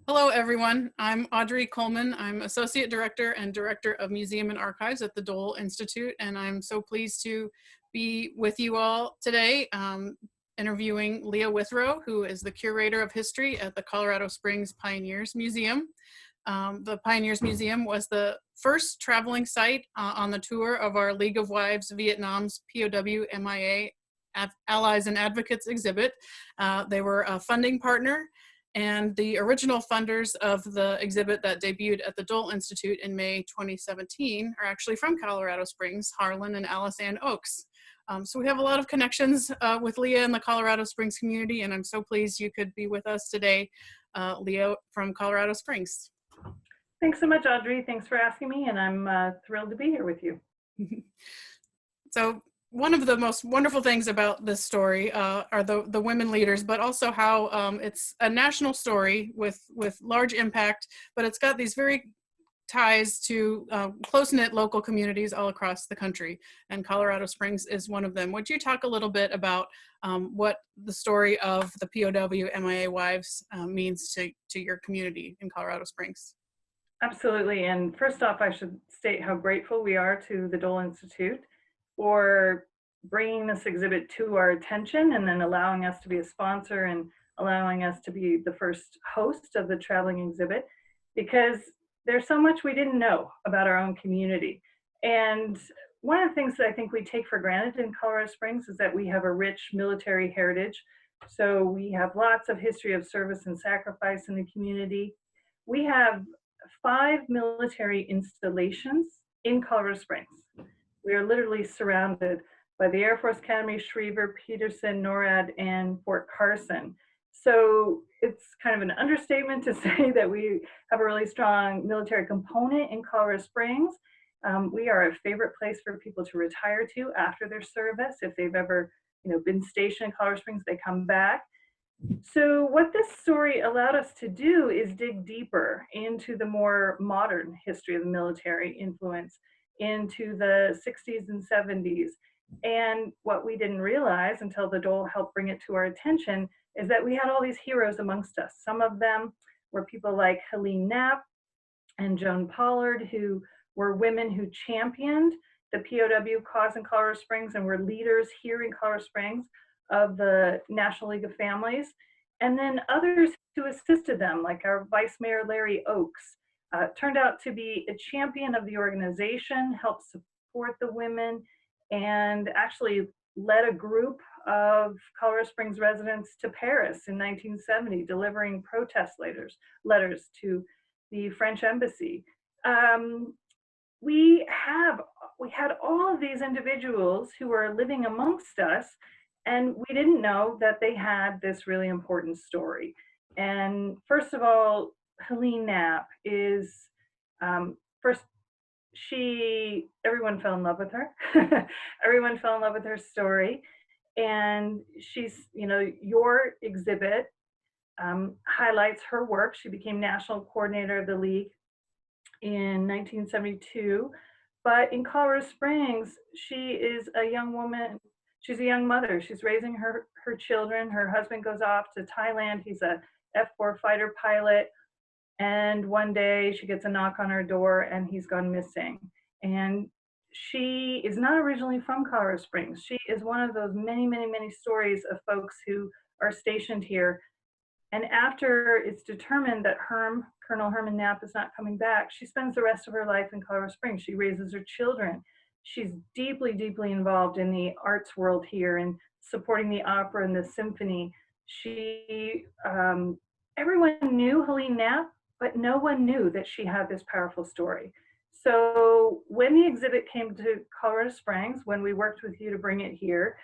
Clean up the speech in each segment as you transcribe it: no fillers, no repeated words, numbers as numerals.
Hello, everyone. I'm Audrey Coleman. I'm Associate Director and Director of Museum and Archives at the Dole Institute, and I'm so pleased to be with you all today interviewing Leah Withrow, who is the Curator of History at the Colorado Springs Pioneers Museum. The Pioneers Museum was the first traveling site on the tour of our League of Wives Vietnam's POW MIA Allies and Advocates exhibit. They were a funding partner, and the original funders of the exhibit that debuted at the Dole Institute in May 2017 are actually from Colorado Springs, Harlan and Alice Ann Oaks. So we have a lot of connections with Leah in the Colorado Springs community, and I'm so pleased you could be with us today, Leah from Colorado Springs. Thanks so much, Audrey. Thanks for asking me, and I'm thrilled to be here with you. So one of the most wonderful things about this story are the women leaders, but also how it's a national story with large impact, but it's got these very ties to close-knit local communities all across the country, and Colorado Springs is one of them. Would you talk a little bit about what the story of the POW MIA wives means to your community in Colorado Springs? Absolutely. And first off, I should state how grateful we are to the Dole Institute for bringing this exhibit to our attention and then allowing us to be a sponsor and allowing us to be the first host of the traveling exhibit, because there's so much we didn't know about our own community. And one of the things that I think we take for granted in Colorado Springs is that we have a rich military heritage. So we have lots of history of service and sacrifice in the community. We have 5 military installations in Colorado Springs. We are literally surrounded by the Air Force Academy, Schriever, Peterson, NORAD, and Fort Carson. So it's kind of an understatement to say that we have a really strong military component in Colorado Springs. We are a favorite place for people to retire to after their service. If they've ever been stationed in Colorado Springs, they come back. So what this story allowed us to do is dig deeper into the more modern history of the military influence, into the 60s and 70s. And what we didn't realize until the Dole helped bring it to our attention is that we had all these heroes amongst us. Some of them were people like Helene Knapp and Joan Pollard, who were women who championed the POW cause in Colorado Springs and were leaders here in Colorado Springs of the National League of Families, and then others who assisted them, like our Vice Mayor Larry Oaks, turned out to be a champion of the organization, helped support the women, and actually led a group of Colorado Springs residents to Paris in 1970, delivering protest letters to the French embassy. We had all of these individuals who were living amongst us, and we didn't know that they had this really important story. And first of all, Helene Knapp is, everyone fell in love with her. Everyone fell in love with her story. And she's, your exhibit highlights her work. She became national coordinator of the League in 1972. But in Colorado Springs, she is a young woman. She's a young mother. She's raising her children. Her husband goes off to Thailand. He's a F-4 fighter pilot. And one day she gets a knock on her door and he's gone missing. And she is not originally from Colorado Springs. She is one of those many, many, many stories of folks who are stationed here. And after it's determined that Colonel Herman Knapp is not coming back, she spends the rest of her life in Colorado Springs. She raises her children. She's deeply, deeply involved in the arts world here and supporting the opera and the symphony. Everyone knew Helene Knapp, but no one knew that she had this powerful story. So when the exhibit came to Colorado Springs, when we worked with you to bring it here,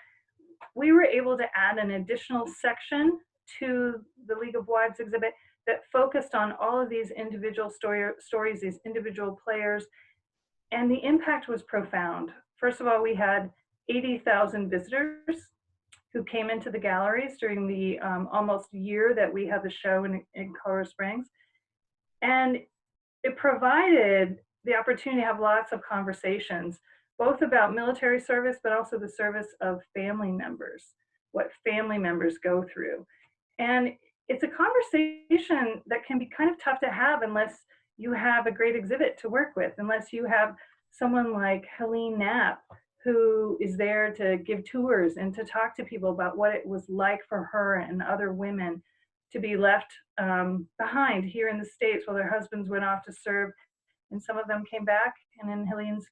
we were able to add an additional section to the League of Wives exhibit that focused on all of these individual stories, these individual players, and the impact was profound. First of all, we had 80,000 visitors who came into the galleries during the almost year that we had the show in Colorado Springs. And it provided the opportunity to have lots of conversations, both about military service, but also the service of family members, what family members go through. And it's a conversation that can be kind of tough to have unless you have a great exhibit to work with, unless you have someone like Helene Knapp, who is there to give tours and to talk to people about what it was like for her and other women to be left behind here in the States while their husbands went off to serve. And some of them came back, and in Helene's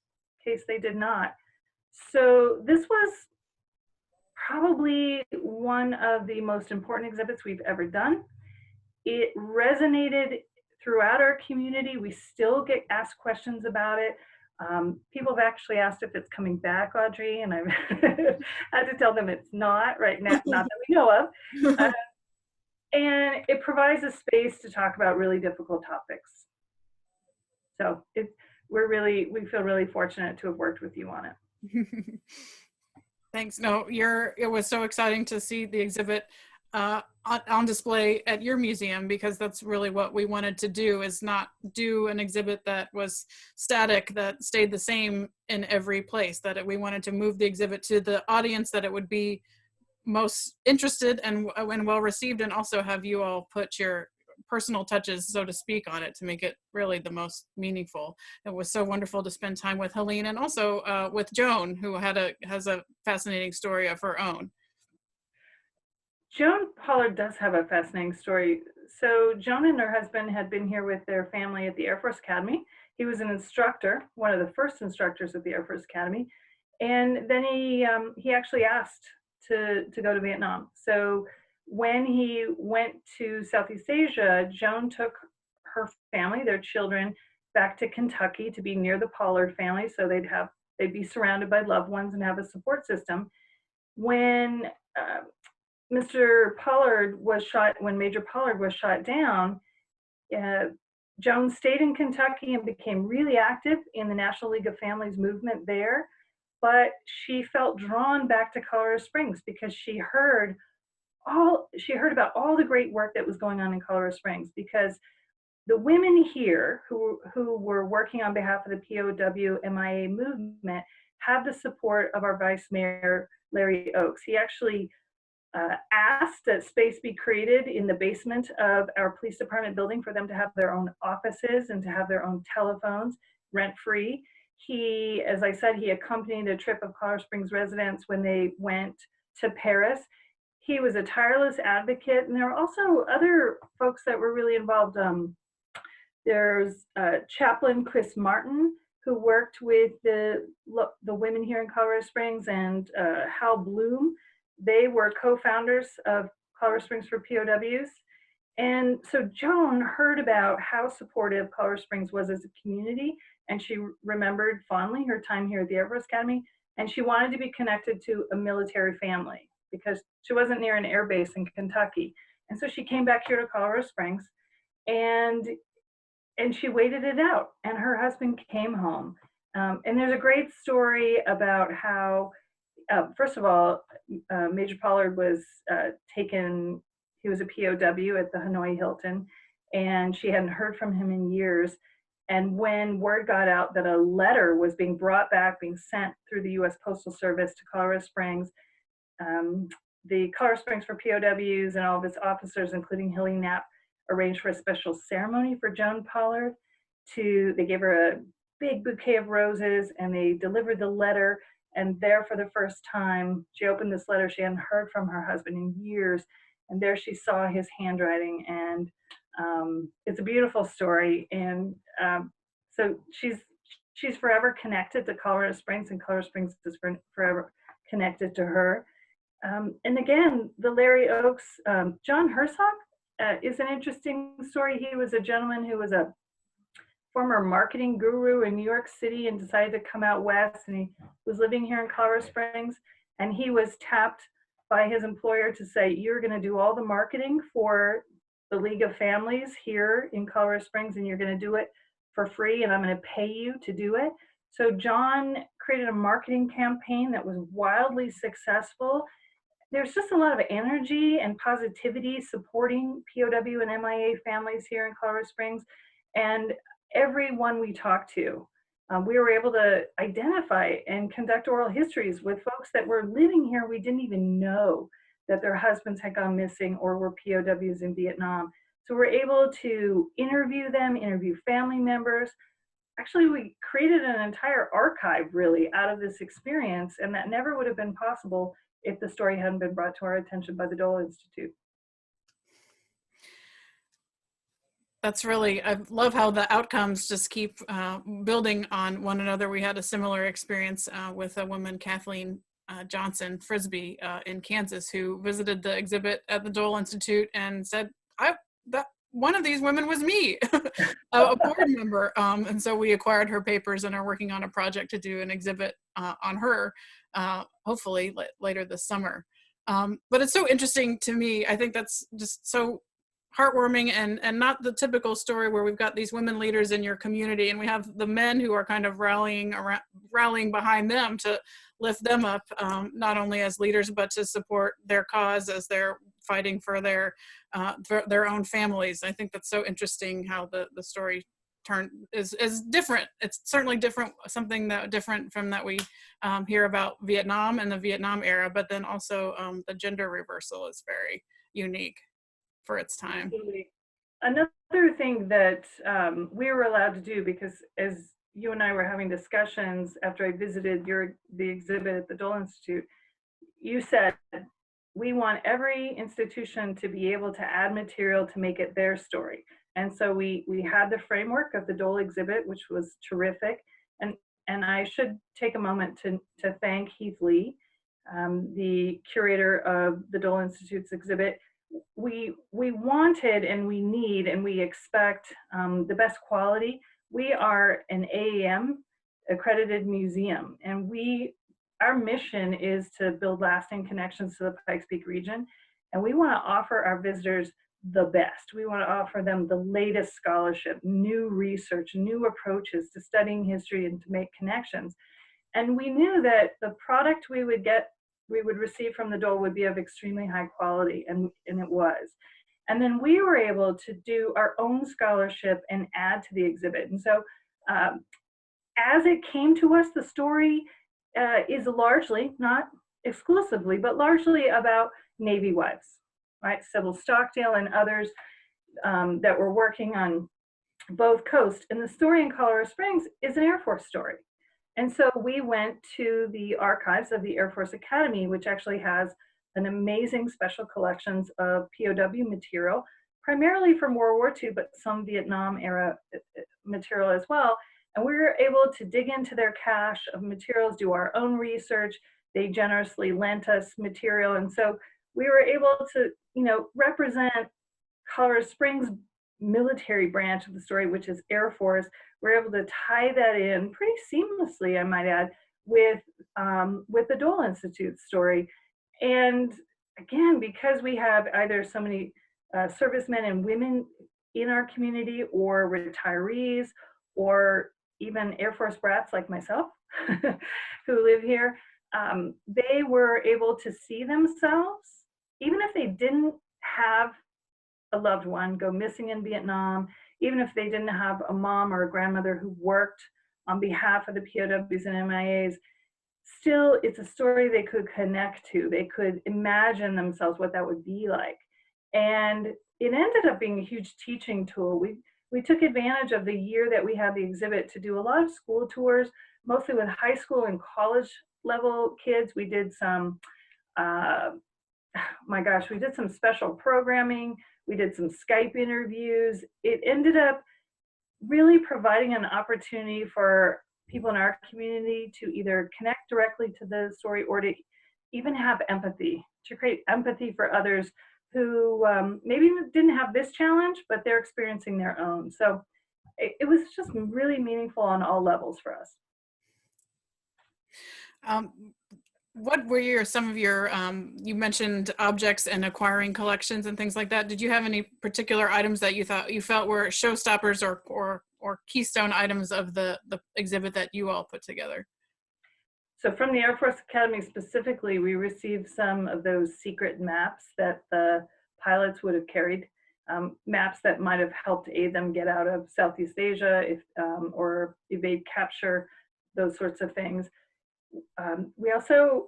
case, they did not. So this was probably one of the most important exhibits we've ever done. It resonated throughout our community. We still get asked questions about it. People have actually asked if it's coming back, Audrey, and I've had to tell them it's not right now, not that we know of. And it provides a space to talk about really difficult topics. So we feel really fortunate to have worked with you on it. Thanks. No, it was so exciting to see the exhibit on display at your museum, because that's really what we wanted to do, is not do an exhibit that was static, that stayed the same in every place, that we wanted to move the exhibit to the audience that it would be most interested and well received, and also have you all put your personal touches, so to speak, on it to make it really the most meaningful. It was so wonderful to spend time with Helene, and also with Joan, who has a fascinating story of her own. Joan Pollard does have a fascinating story. So Joan and her husband had been here with their family at the Air Force Academy. He was an instructor, one of the first instructors at the Air Force Academy, and then he actually asked to go to Vietnam. So when he went to Southeast Asia, Joan took her family, their children, back to Kentucky to be near the Pollard family, so they'd be surrounded by loved ones and have a support system. When Mr. Pollard was shot, when Major Pollard was shot down, Joan stayed in Kentucky and became really active in the National League of Families movement there. But she felt drawn back to Colorado Springs because she heard about all the great work that was going on in Colorado Springs, because the women here who were working on behalf of the POW MIA movement have the support of our Vice Mayor, Larry Oaks. He actually asked that space be created in the basement of our police department building for them to have their own offices and to have their own telephones rent-free. He, as I said, he accompanied a trip of Colorado Springs residents when they went to Paris. He was a tireless advocate, and there are also other folks that were really involved. There's Chaplain Chris Martin, who worked with the women here in Colorado Springs, and Hal Bloom. They were co-founders of Colorado Springs for POWs. And so Joan heard about how supportive Colorado Springs was as a community, and she remembered fondly her time here at the Air Force Academy, and she wanted to be connected to a military family because she wasn't near an air base in Kentucky. And so she came back here to Colorado Springs, and she waited it out, and her husband came home. And there's a great story about how, first of all, Major Pollard was taken, he was a POW at the Hanoi Hilton, and she hadn't heard from him in years. And when word got out that a letter was being brought back, being sent through the US Postal Service to Colorado Springs, the Colorado Springs for POWs and all of its officers, including Helene Knapp, arranged for a special ceremony for Joan Pollard. They gave her a big bouquet of roses, and they delivered the letter. And there, for the first time, she opened this letter. She hadn't heard from her husband in years, and there she saw his handwriting. And it's a beautiful story. And so she's forever connected to Colorado Springs, and Colorado Springs is forever connected to her. And again, the Larry Oaks, John Herzog is an interesting story. He was a gentleman who was a former marketing guru in New York City and decided to come out west, and he was living here in Colorado Springs, and he was tapped by his employer to say, you're going to do all the marketing for the League of Families here in Colorado Springs, and you're going to do it for free, and I'm going to pay you to do it. So John created a marketing campaign that was wildly successful. There's just a lot of energy and positivity supporting POW and MIA families here in Colorado Springs. And everyone we talked to, we were able to identify and conduct oral histories with folks that were living here we didn't even know. that their husbands had gone missing or were POWs in Vietnam. So we're able to interview them, interview family members. Actually, we created an entire archive really out of this experience, and that never would have been possible if the story hadn't been brought to our attention by the Dole Institute. That's really, I love how the outcomes just keep building on one another. We had a similar experience with a woman, Kathleen Johnson Frisbee in Kansas, who visited the exhibit at the Dole Institute and said, that one of these women was me, a board member. And so we acquired her papers and are working on a project to do an exhibit on her, hopefully later this summer. But it's so interesting to me. I think that's just so heartwarming and not the typical story where we've got these women leaders in your community and we have the men who are kind of rallying behind them to lift them up, not only as leaders but to support their cause as they're fighting for their own families. I think that's so interesting how the story is different. It's certainly different, something that different from that we hear about Vietnam and the Vietnam era, but then also the gender reversal is very unique for its time. Absolutely. Another thing that we were allowed to do, because as you and I were having discussions after I visited the exhibit at the Dole Institute, you said, we want every institution to be able to add material to make it their story. And so we had the framework of the Dole exhibit, which was terrific. And I should take a moment to thank Heath Lee, the curator of the Dole Institute's exhibit. We wanted and we need and we expect the best quality. We are an AAM accredited museum, and our mission is to build lasting connections to the Pikes Peak region, and we want to offer our visitors the best. We want to offer them the latest scholarship, new research, new approaches to studying history and to make connections. And we knew that the product we would receive from the Dole would be of extremely high quality, and it was. And then we were able to do our own scholarship and add to the exhibit. And so as it came to us, the story is largely, not exclusively, but largely about Navy wives, right? Sybil Stockdale and others that were working on both coasts. And the story in Colorado Springs is an Air Force story. And so we went to the archives of the Air Force Academy, which actually has an amazing special collections of POW material, primarily from World War II, but some Vietnam era material as well. And we were able to dig into their cache of materials, do our own research. They generously lent us material. And so we were able to, represent Colorado Springs military branch of the story, which is Air Force. We're able to tie that in pretty seamlessly, I might add, with the Dole Institute story. And again, because we have either so many servicemen and women in our community, or retirees, or even Air Force brats like myself who live here, they were able to see themselves, even if they didn't have a loved one go missing in Vietnam, even if they didn't have a mom or a grandmother who worked on behalf of the POWs and MIAs, still it's a story they could connect to. They could imagine themselves what that would be like. And it ended up being a huge teaching tool. We took advantage of the year that we had the exhibit to do a lot of school tours, mostly with high school and college level kids. We did some, we did some special programming. We did some Skype interviews. It ended up really providing an opportunity for people in our community to either connect directly to the story or to even have empathy, to create empathy for others who maybe didn't have this challenge, but they're experiencing their own. So it was just really meaningful on all levels for us. What were some of your, you mentioned objects and acquiring collections and things like that. Did you have any particular items that you felt were showstoppers or keystone items of the exhibit that you all put together? So from the Air Force Academy specifically, we received some of those secret maps that the pilots would have carried, maps that might have helped aid them get out of Southeast Asia or evade capture, those sorts of things. We also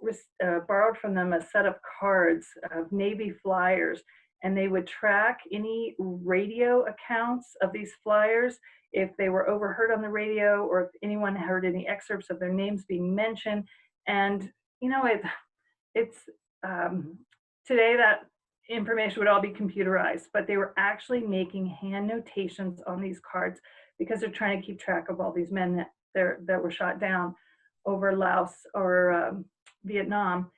borrowed from them a set of cards of Navy flyers, and they would track any radio accounts of these flyers if they were overheard on the radio or if anyone heard any excerpts of their names being mentioned. And you know, it's today that information would all be computerized, but they were actually making hand notations on these cards because they're trying to keep track of all these men that were shot down over Laos or Vietnam.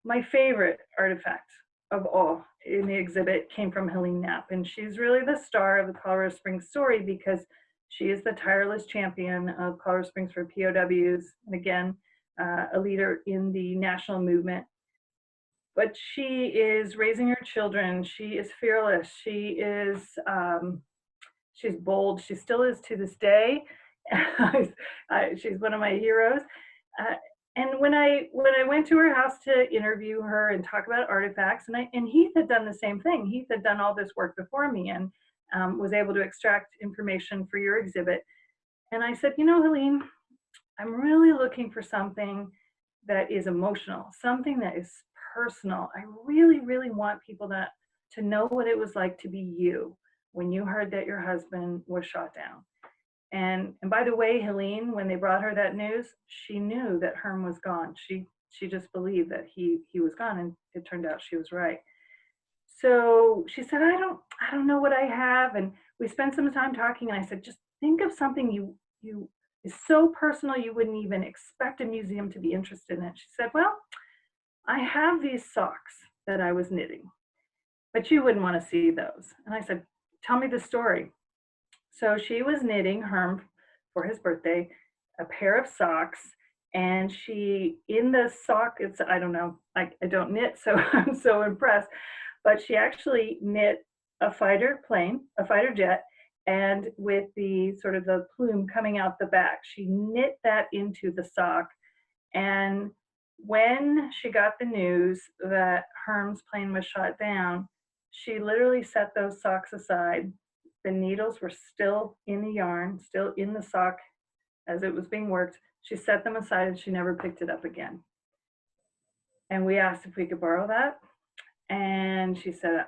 My favorite artifact of all in the exhibit came from Helene Knapp, and she's really the star of the Colorado Springs story because she is the tireless champion of Colorado Springs for POWs, and again, a leader in the national movement. But she is raising her children. She is fearless. She's bold. She still is to this day. She's one of my heroes. And when I went to her house to interview her and talk about artifacts, and Heath had done the same thing. Heath had done all this work before me and was able to extract information for your exhibit. And I said, you know, Helene, I'm really looking for something that is emotional, something that is personal. I really, really want people to know what it was like to be you when you heard that your husband was shot down. And by the way, Helene, when they brought her that news, she knew that Herm was gone. She just believed that he was gone, and it turned out she was right. So she said, I don't know what I have. And we spent some time talking, and I said, just think of something you is so personal you wouldn't even expect a museum to be interested in it. She said, well, I have these socks that I was knitting, but you wouldn't want to see those. And I said, tell me the story. So she was knitting Herm for his birthday a pair of socks, and she, in the sock, I don't know, I don't knit, so I'm so impressed, but she actually knit a fighter plane, a fighter jet, and with the sort of the plume coming out the back, she knit that into the sock. And when she got the news that Herm's plane was shot down, she literally set those socks aside. The needles were still in the yarn, still in the sock as it was being worked. She set them aside and she never picked it up again. And we asked if we could borrow that. And she said,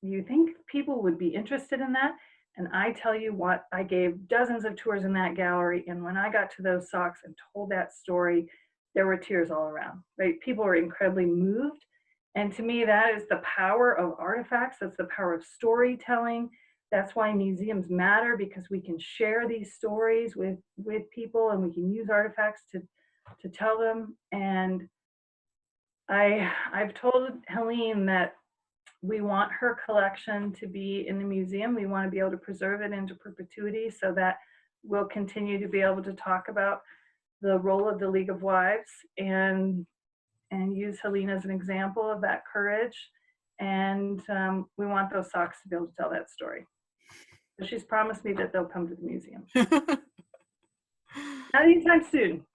you think people would be interested in that? And I tell you what, I gave dozens of tours in that gallery. And when I got to those socks and told that story, there were tears all around, right? People were incredibly moved. And to me, that is the power of artifacts. That's the power of storytelling. That's why museums matter, because we can share these stories with people, and we can use artifacts to tell them. And I've told Helene that we want her collection to be in the museum. We want to be able to preserve it into perpetuity so that we'll continue to be able to talk about the role of the League of Wives and use Helene as an example of that courage. And we want those socks to be able to tell that story. So she's promised me that they'll come to the museum. Not anytime soon.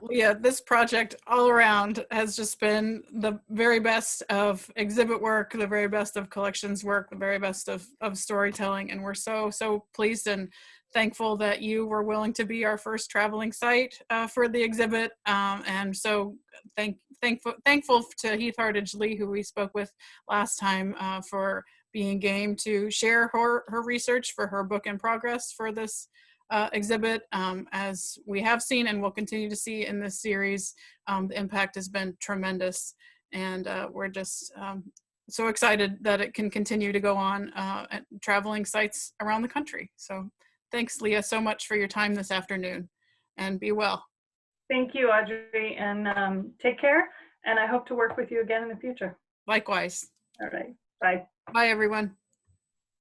Leah, this project all around has just been the very best of exhibit work, the very best of collections work, the very best of storytelling. And we're so pleased and thankful that you were willing to be our first traveling site for the exhibit. And so thankful to Heath Hardage-Lee, who we spoke with last time, for being game to share her research for her book in progress for this exhibit. As we have seen and will continue to see in this series, the impact has been tremendous, and we're just so excited that it can continue to go on at traveling sites around the country. So thanks, Leah, so much for your time this afternoon, and be well. Thank you, Audrey, and take care, and I hope to work with you again in the future. Likewise. All right, bye. Bye, everyone.